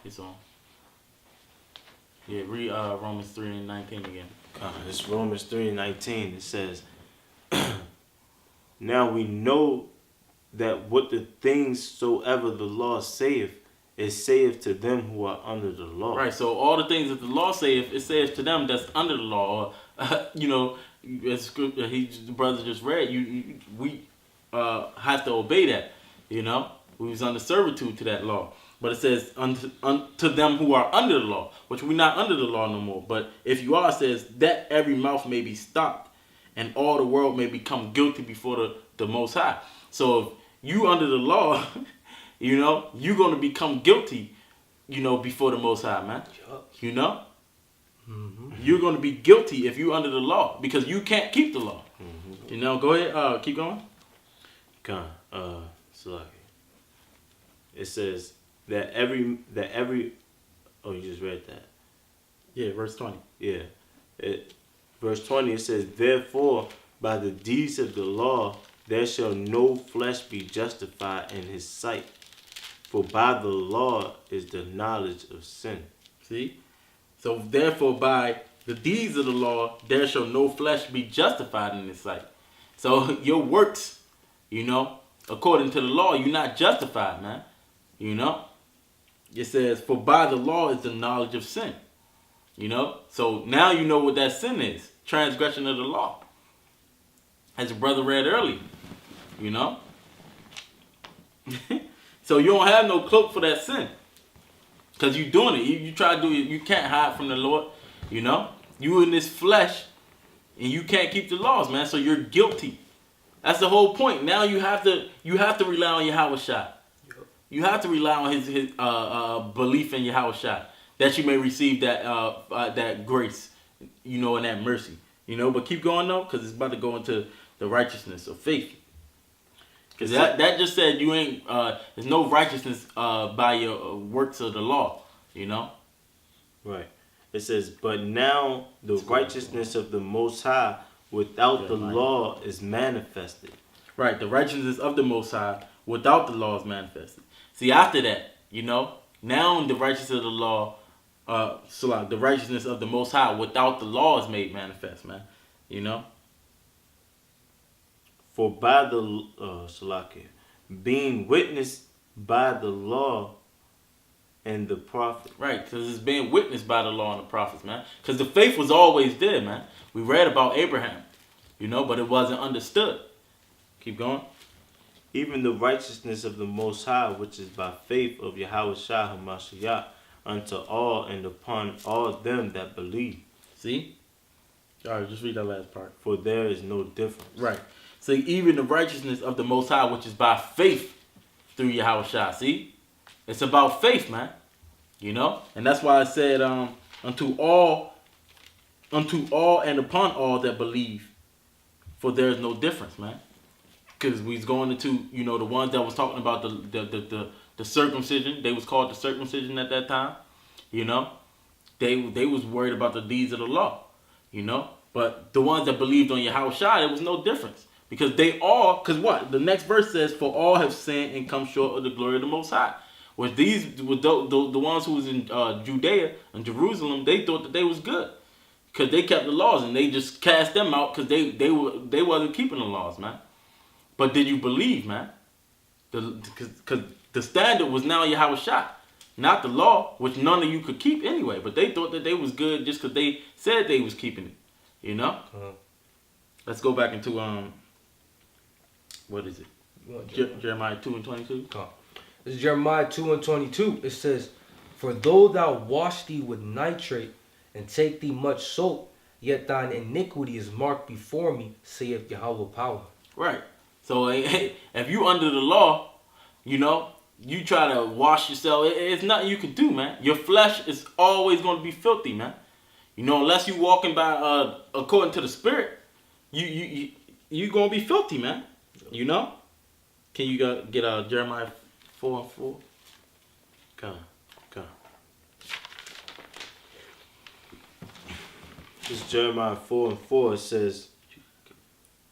it's on. Yeah, read Romans 3:19 again. It's Romans 3:19. It says, now we know that what the things soever the law saith, it saith to them who are under the law. Right, so all the things that the law saith, it says to them that's under the law. Or, as the brother just read, we have to obey that. We was under servitude to that law. But it says to them who are under the law, which we're not under the law no more. But if you are, it says that every mouth may be stopped and all the world may become guilty before the Most High. So if you under the law, you're going to become guilty, before the Most High, man. Mm-hmm. You're going to be guilty if you under the law because you can't keep the law. Mm-hmm. Go ahead. Keep going. It says that every. Oh, you just read that. Yeah, verse 20. Yeah. Verse 20, it says, therefore, by the deeds of the law, there shall no flesh be justified in his sight. For by the law is the knowledge of sin. See? So therefore, by the deeds of the law, there shall no flesh be justified in his sight. So your works, according to the law, you're not justified, man. It says, for by the law is the knowledge of sin. So now you know what that sin is. Transgression of the law. As the brother read earlier. So you don't have no cloak for that sin. Because you're doing it. You try to do it. You can't hide from the Lord. You in this flesh. And you can't keep the laws, man. So you're guilty. That's the whole point. Now you have to rely on Yahweh Shai. You have to rely on his belief in Yahweh Shai. That you may receive that grace, and that mercy. But keep going though, because it's about to go into the righteousness of faith. Because that just said you ain't, there's no righteousness by your works of the law, Right. It says, but now the righteousness of the Most High without the law is manifested. Right, the righteousness of the Most High without the law is manifested. See, after that, now the righteousness of the law, the righteousness of the Most High without the law is made manifest, man. For by the being witnessed by the law and the prophet. Right, because it's being witnessed by the law and the prophets, man. Because the faith was always there, man. We read about Abraham, but it wasn't understood. Keep going. Even the righteousness of the Most High, which is by faith of Yahweh Shai HaMashiach, unto all and upon all them that believe. See? All right, just read that last part. For there is no difference. Right. So even the righteousness of the Most High, which is by faith through Yahweh Shai. See? It's about faith, man. And that's why I said, unto all and upon all that believe, for there is no difference, man. Because we was going into, the ones that was talking about the circumcision. They was called the circumcision at that time. They was worried about the deeds of the law. But the ones that believed on Yahweh Shai, there was no difference. Because because what? The next verse says, for all have sinned and come short of the glory of the Most High. Which these were the ones who was in Judea and Jerusalem, they thought that they was good. Because they kept the laws and they just cast them out because they wasn't keeping the laws, man. But did you believe, man? Because the standard was now Yahweh Shai, not the law, which none of you could keep anyway. But they thought that they was good just because they said they was keeping it. Let's go back into what is it? Jeremiah 2:22. This is Jeremiah 2:22. It says, for though thou wash thee with nitrate and take thee much soap, yet thine iniquity is marked before me, saith Yahweh power. Right. So if you under the law, you try to wash yourself. It's nothing you can do, man. Your flesh is always going to be filthy, man. Unless you walking by according to the Spirit, you gonna be filthy, man. Can you get Jeremiah 4:4? Come. This is Jeremiah 4:4. It says,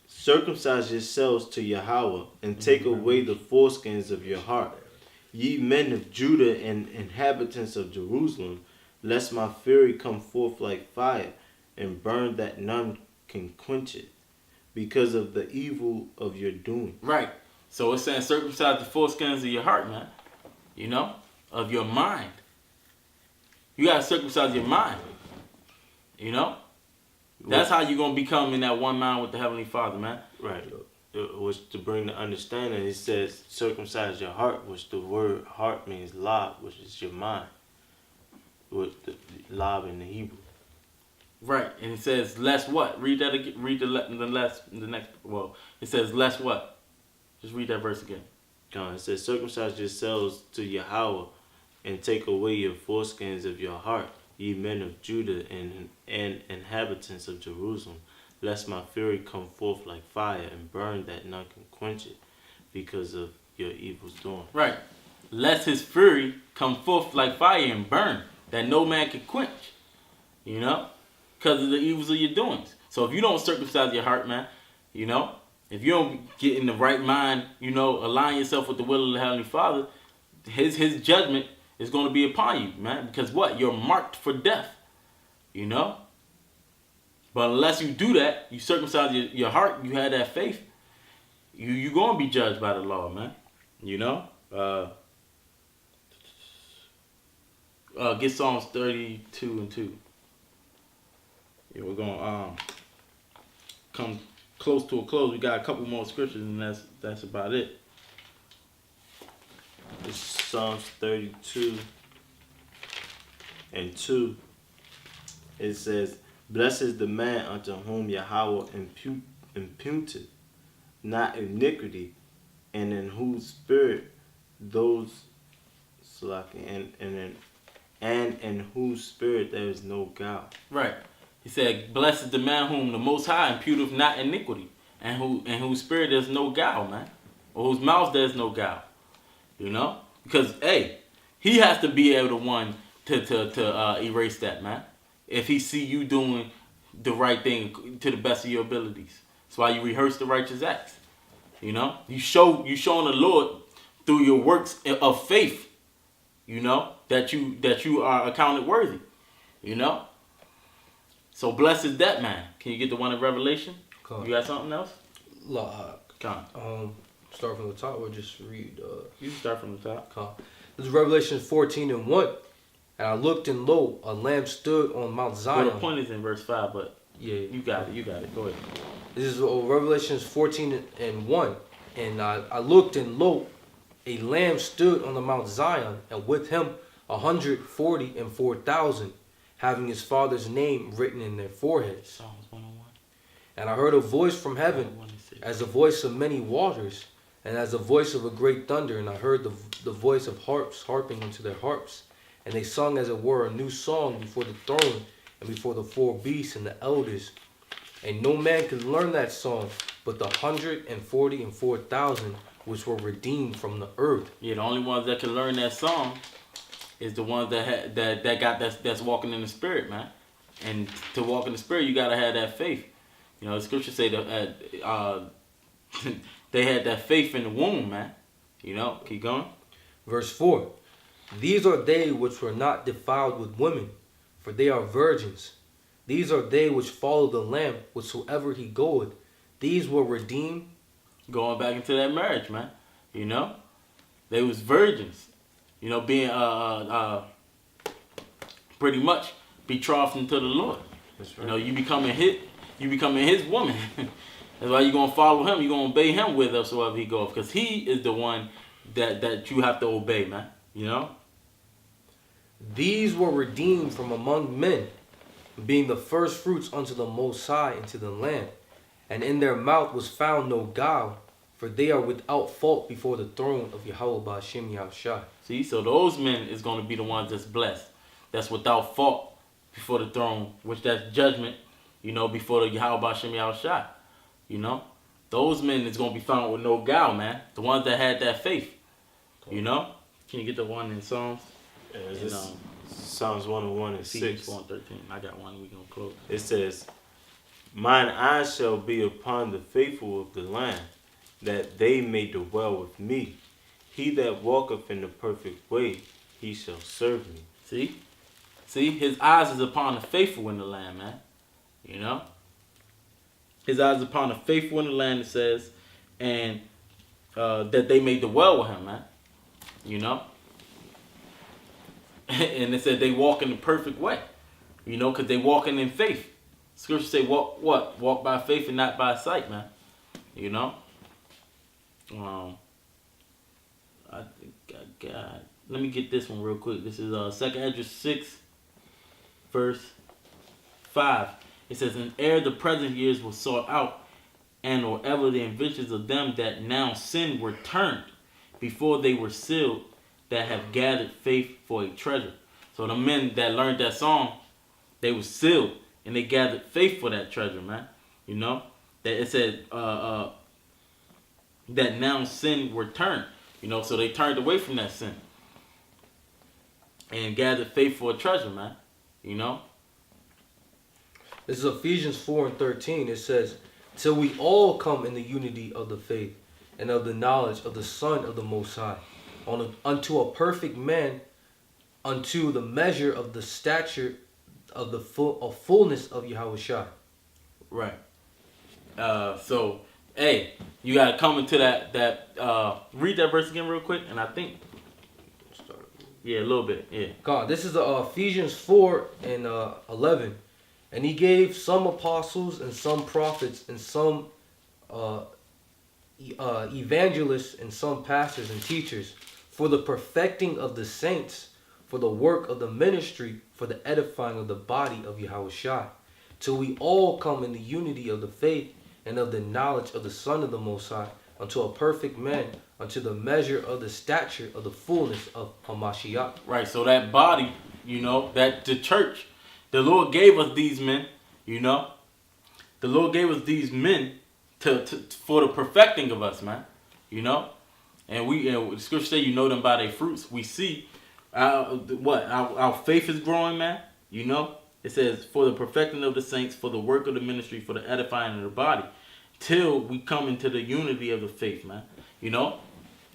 circumcise yourselves to Yahweh and take away the foreskins of your heart. Ye men of Judah and inhabitants of Jerusalem, lest my fury come forth like fire, and burn that none can quench it, because of the evil of your doing. Right. So it's saying circumcise the foreskins of your heart, man. You know? Of your mind. You gotta circumcise your mind. You know? That's how you're gonna become in that one mind with the Heavenly Father, man. Right. Which to bring the understanding, it says circumcise your heart, which the word heart means lab, which is your mind. With the lab in the Hebrew. Right. And it says less what? Read that again. Read the next. Well, it says less what? Just read that verse again. It says circumcise yourselves to Yahweh, and take away your foreskins of your heart, ye men of Judah and inhabitants of Jerusalem, lest my fury come forth like fire, and burn that none can quench it, because of your evils doing. Right. Lest his fury come forth like fire and burn, that no man can quench. You know? Because of the evils of your doings. So if you don't circumcise your heart, man, you know, if you don't get in the right mind, you know, align yourself with the will of the Heavenly Father, his judgment is going to be upon you, man. Because what? You're marked for death. You know? But unless you do that, you circumcise your heart, you have that faith, you're going to be judged by the law, man. You know? Get Psalms 32 and 2. Yeah, we're going to come close to a close. We got a couple more scriptures, and that's about it. It's Psalms 32 and 2. It says, blessed is the man unto whom Yahweh imputed not iniquity, and in whose spirit those and in whose spirit there is no guile. Right. He said, blessed is the man whom the Most High imputeth not iniquity, and whose spirit there's no guile, man, or whose mouth there's no guile. You know, because hey, he has to be able to one to erase that, man. If he see you doing the right thing to the best of your abilities, that's why you rehearse the righteous acts. You know, you showing the Lord through your works of faith. You know that you are accounted worthy. You know. So blessed is that man. Can you get the one in Revelation? Come. You got something else? Come. Start from the top or just read? You can start from the top. Come. This is Revelation 14 and 1. And I looked, and lo, a lamb stood on Mount Zion. Well, the point is in verse 5, but yeah, you got it. Go ahead. This is Revelation 14 and 1. And I looked, and lo, a lamb stood on the Mount Zion, and with him 144,000, having his father's name written in their foreheads. Psalms 101. And I heard a voice from heaven, as the voice of many waters, and as the voice of a great thunder. And I heard the voice of harps harping into their harps. And they sung, as it were, a new song before the throne and before the four beasts and the elders. And no man could learn that song but the 144,000 which were redeemed from the earth. Yeah, the only ones that can learn that song is the ones that's walking in the spirit, man. And to walk in the spirit, you gotta have that faith. You know, the scriptures say that they had that faith in the womb, man. You know, keep going. Verse 4. These are they which were not defiled with women, for they are virgins. These are they which follow the Lamb whithersoever he goeth. These were redeemed. Going back into that marriage, man. You know, they was virgins. You know, being pretty much betrothed to the Lord. That's right. You know, you becoming his woman. That's why you're gonna follow him. You're gonna obey him wherever he goes, because he is the one that you have to obey, man. You know? These were redeemed from among men, being the first fruits unto the Most High and to the Lamb. And in their mouth was found no guile, for they are without fault before the throne of Yahweh Ba'ashem Yahushua. See, so those men is going to be the ones that's blessed. That's without fault before the throne, which that's judgment, you know, before the Yahweh Ba'ashem Yahushua. You know? Those men is going to be found with no guile, man. The ones that had that faith. You know? Can you get the one in Psalms? Psalms 101 and 6. 4 and 13. I got one. We're going to close. It says, mine eyes shall be upon the faithful of the land, that they may dwell with me. He that walketh in the perfect way, he shall serve me. See, his eyes is upon the faithful in the land, man. You know, his eyes upon the faithful in the land. It says, and that they may dwell with him, man. You know, and it said they walk in the perfect way. You know, because they walking in faith. Scripture say, walk what? Walk by faith and not by sight, man. You know. I think I got. Let me get this one real quick. This is 2 Ezra 6, verse 5. It says, "And ere the present years were sought out, and or ever the inventions of them that now sin were turned, before they were sealed, that have gathered faith for a treasure." So the men that learned that song, they were sealed, and they gathered faith for that treasure, man. You know, that it said that now sin were turned. You know, so they turned away from that sin and gathered faith for a treasure, man. You know. This is Ephesians 4 and 13. It says, "Till we all come in the unity of the faith and of the knowledge of the Son of the Most High, unto a perfect man, unto the measure of the stature of the fullness of Yahushua." Right. So, hey, you gotta come into that. Read that verse again real quick, and I think, yeah, a little bit, yeah. God, this is Ephesians 4 and 11. "And he gave some apostles and some prophets and some evangelists and some pastors and teachers for the perfecting of the saints, for the work of the ministry, for the edifying of the body of Yahushua, till we all come in the unity of the faith and of the knowledge of the Son of the Most High, unto a perfect man, unto the measure of the stature of the fullness of Hamashiach." Right. So that body, you know, that the church, the Lord gave us these men. You know, the Lord gave us these men to for the perfecting of us, man. You know, and the scripture say, you know them by their fruits. We see our faith is growing, man. You know, it says for the perfecting of the saints, for the work of the ministry, for the edifying of the body, till we come into the unity of the faith, man. You know,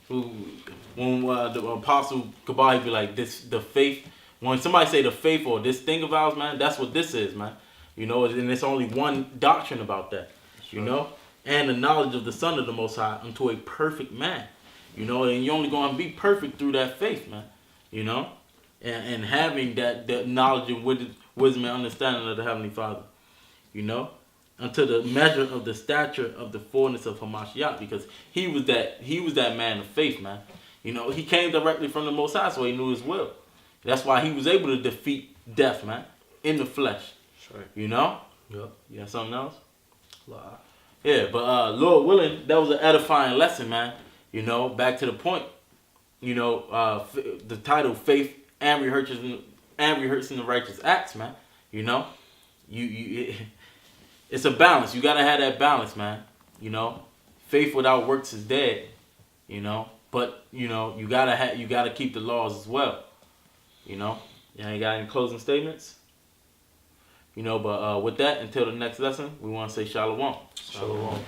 when the apostle Kabbalah be like, this the faith. When somebody say the faith or this thing of ours, man, that's what this is, man. You know, and it's only one doctrine about that. You know, and the knowledge of the Son of the Most High unto a perfect man. You know, and you're only going to be perfect through that faith, man. You know, and having that knowledge and wisdom and understanding of the Heavenly Father. You know, unto the measure of the stature of the fullness of Hamashiach, because he was that man of faith, man. You know, he came directly from the Most High, so he knew his will. That's why he was able to defeat death, man, in the flesh. Right. You know? Yep. You got something else? Wow. Yeah, but Lord willing, that was an edifying lesson, man. You know, back to the point. You know, the title, Faith and Rehearsing the Righteous Acts, man. You know? It's a balance. You gotta have that balance, man. You know? Faith without works is dead. You know? But, you know, you gotta keep the laws as well. You know? You ain't got any closing statements? You know, but with that, until the next lesson, we want to say shalom. Shalom.